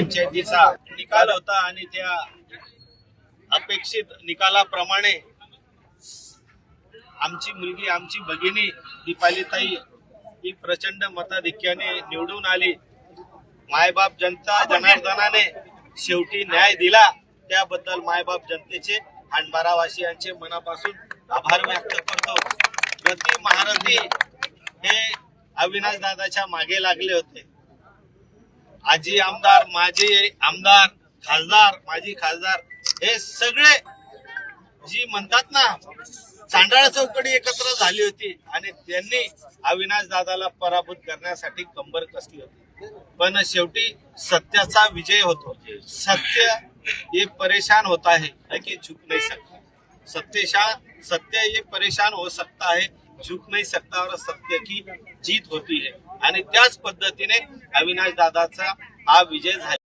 पंचायतीचा निकाल होता आणि त्या अपेक्षित निकालाप्रमाणे आमची मुलगी आमची भगिनी दीपालीताई ही प्रचंड मताधिक्याने निवडून आली। मायबाप जनता जनार्दनाने शेवटी न्याय दिला, त्याबद्दल मायबाप जनतेचे हांडबारावासियांचे मनापासून आभार व्यक्त करतो। गती महारथी हे अविनाश दादाच्या मागे लागले होते। आजी आमदार, माजी आमदार, खासदार, माजी खासदार हे सगळे जी म्हणतात ना चांडाळ चौकडी एकत्र झाली होती आणि त्यांनी अविनाश दादाला पराभूत करण्यासाठी कंबर कसली होती। पण शेवटी सत्याचा विजय होतो। सत्य ये परेशान होता है लेकिन झुक नहीं सकता। सत्य ये परेशान हो सकता है, झुक नहीं सकता और सत्य की जीत होती है। आणि त्याच पद्धतीने अविनाश दादाचा हा विजय झाला।